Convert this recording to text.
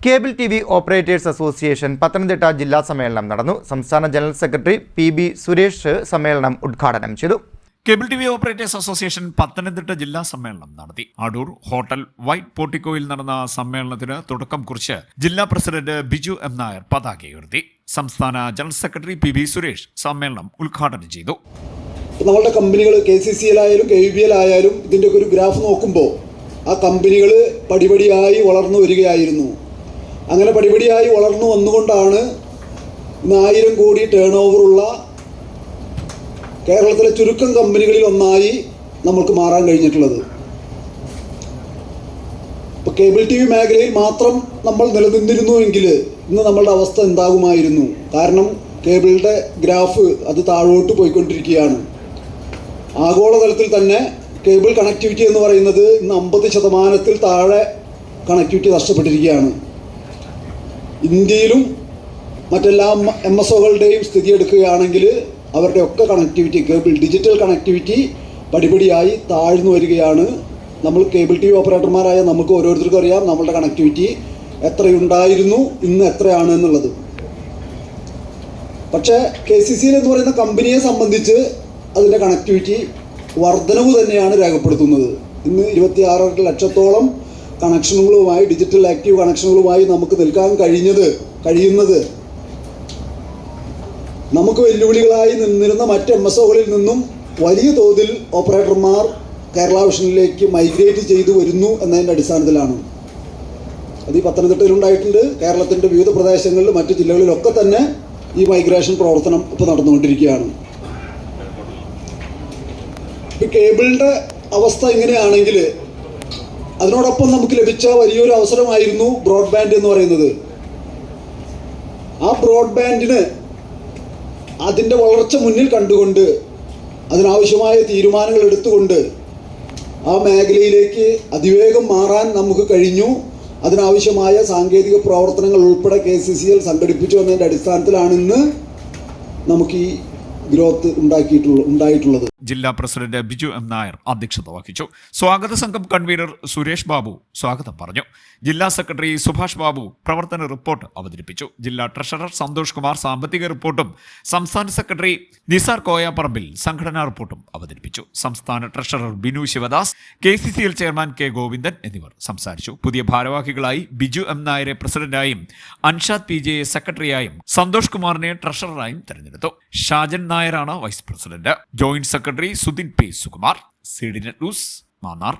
Cable TV. Operators association Pathanamthitta ജില്ലാ സമ്മേളനം നടന്നു. സംസ്ഥാന ജനറൽ സെക്രട്ടറി പി.ബി. സുരേഷ് സമ്മേളനം ഉദ്ഘാടനം ചെയ്തു. Cable TV. Operators association Pathanamthitta ജില്ലാ സമ്മേളനം നടത്തി. അടൂർ ഹോട്ടൽ വൈറ്റ് പോർട്ടിക്കോയിൽ നടന്ന സമ്മേളനത്തിന് തുടക്കം കുറിച്ച് ജില്ലാ പ്രസിഡന്റ് ബിജു എം നായർ പതാക ഉയർത്തി. സംസ്ഥാന ജനറൽ സെക്രട്ടറി പി.ബി. സുരേഷ് സമ്മേളനം ഉദ്ഘാടനം ചെയ്തു. നമ്മളുടെ കമ്പനികൾ KCCL ആയാലും KVBL ആയാലും ഇതിൻ്റെ ഒരു ഗ്രാഫ് നോക്കുമ്പോൾ ആ കമ്പനികൾ പടിപടിയായി വളർന്നു വരികയായിരുന്നു. അങ്ങനെ പടിപടിയായി വളർന്നു വന്നുകൊണ്ടാണ് 1000 കോടി ടേൺ ഓവറുള്ള കേരളത്തിലെ ചുരുക്കം കമ്പനികളിൽ ഒന്നായി നമുക്ക് മാറാൻ കഴിഞ്ഞിട്ടുള്ളത്. ഇപ്പോൾ കേബിൾ TV മേഖലയിൽ മാത്രം നമ്മൾ നിലനിന്നിരുന്നുവെങ്കിൽ ഇന്ന് നമ്മളുടെ അവസ്ഥ എന്താകുമായിരുന്നു? കാരണം കേബിളിൻ്റെ ഗ്രാഫ് അത് താഴോട്ട് പോയിക്കൊണ്ടിരിക്കുകയാണ്. ആഗോളതലത്തിൽ തന്നെ കേബിൾ കണക്ടിവിറ്റി എന്ന് പറയുന്നത് ഇന്ന് 50% താഴെ കണക്ടിവിറ്റി നഷ്ടപ്പെട്ടിരിക്കുകയാണ്. ഇന്ത്യയിലും മറ്റെല്ലാ MSOകളുടെയും സ്ഥിതി എടുക്കുകയാണെങ്കിൽ അവരുടെ ഒക്കെ കണക്ടിവിറ്റി കേബിൾ ഡിജിറ്റൽ കണക്ടിവിറ്റി പടിപടിയായി താഴ്ന്നു വരികയാണ്. നമ്മൾ കേബിൾ TV ഓപ്പറേറ്റർമാരായ നമുക്ക് ഓരോരുത്തർക്കും അറിയാം നമ്മളുടെ കണക്ടിവിറ്റി എത്രയുണ്ടായിരുന്നു, ഇന്ന് എത്രയാണ് എന്നുള്ളത്. പക്ഷേ KCCL എന്ന് പറയുന്ന കമ്പനിയെ സംബന്ധിച്ച് അതിൻ്റെ കണക്ടിവിറ്റി വർധനവ് തന്നെയാണ് രേഖപ്പെടുത്തുന്നത്. ഇന്ന് 26 ലക്ഷത്തോളം കണക്ഷനുകളുമായി ഡിജിറ്റൽ ആക്റ്റീവ് കണക്ഷനുകളുമായി നമുക്ക് നിൽക്കാൻ കഴിയുന്നത് നമുക്ക് വെല്ലുവിളികളായി നിന്നിരുന്ന മറ്റ് MSOകളിൽ നിന്നും വലിയ തോതിൽ ഓപ്പറേറ്റർമാർ കേരള വിഷനിലേക്ക് മൈഗ്രേറ്റ് ചെയ്തു വരുന്നു എന്നതിൻ്റെ അടിസ്ഥാനത്തിലാണ്. അത് ഈ പത്തനംതിട്ടയിലുണ്ടായിട്ടുണ്ട്. കേരളത്തിൻ്റെ വിവിധ പ്രദേശങ്ങളിൽ മറ്റ് ജില്ലകളിലൊക്കെ തന്നെ ഈ മൈഗ്രേഷൻ പ്രവർത്തനം ഇപ്പോൾ നടന്നുകൊണ്ടിരിക്കുകയാണ്. ഈ കേബിളിൻ്റെ അവസ്ഥ ഇങ്ങനെയാണെങ്കിൽ അതിനോടൊപ്പം നമുക്ക് ലഭിച്ച വലിയൊരു അവസരമായിരുന്നു ബ്രോഡ്ബാൻഡ് എന്ന് പറയുന്നത്. ആ ബ്രോഡ്ബാൻഡിന് അതിൻ്റെ വളർച്ച മുന്നിൽ കണ്ടുകൊണ്ട് അതിനാവശ്യമായ തീരുമാനങ്ങൾ എടുത്തുകൊണ്ട് ആ മേഖലയിലേക്ക് അതിവേഗം മാറാൻ നമുക്ക് കഴിഞ്ഞു. അതിനാവശ്യമായ സാങ്കേതിക പ്രവർത്തനങ്ങൾ ഉൾപ്പെടെ KCCL സംഘടിപ്പിച്ചു എന്നതിൻ്റെ അടിസ്ഥാനത്തിലാണ് ഇന്ന് നമുക്ക് ഈ ഗ്രോത്ത് ഉണ്ടായിട്ടുള്ളത്. ജില്ലാ പ്രസിഡന്റ് ബിജു എം നായർ അധ്യക്ഷത വഹിച്ചു. സ്വാഗത സംഘം കൺവീനർ സുരേഷ് ബാബു സ്വാഗതം പറഞ്ഞു. ജില്ലാ സെക്രട്ടറി സുഭാഷ് ബാബു പ്രവർത്തന റിപ്പോർട്ട് അവതരിപ്പിച്ചു. ജില്ലാ ട്രഷറർ സന്തോഷ് കുമാർ സാമ്പത്തിക റിപ്പോർട്ടും സംസ്ഥാന സെക്രട്ടറി നിസാർ കോയാപ്പറമ്പിൽ സംഘടനാ റിപ്പോർട്ടും അവതരിപ്പിച്ചു. സംസ്ഥാന treasurer Binu Sivadas, KCCL chairman K. Govindan എന്നിവർ സംസാരിച്ചു. പുതിയ ഭാരവാഹികളായി ബിജു എം നായരെ പ്രസിഡന്റായും അൻഷാദ് PJ സെക്രട്ടറിയായും സന്തോഷ് കുമാറിനെ ട്രഷററായും തെരഞ്ഞെടുത്തു. ഷാജൻ നായരാണ് vice president. Joint secretary Sudin P. Sukumar. CDNet news, Mannar.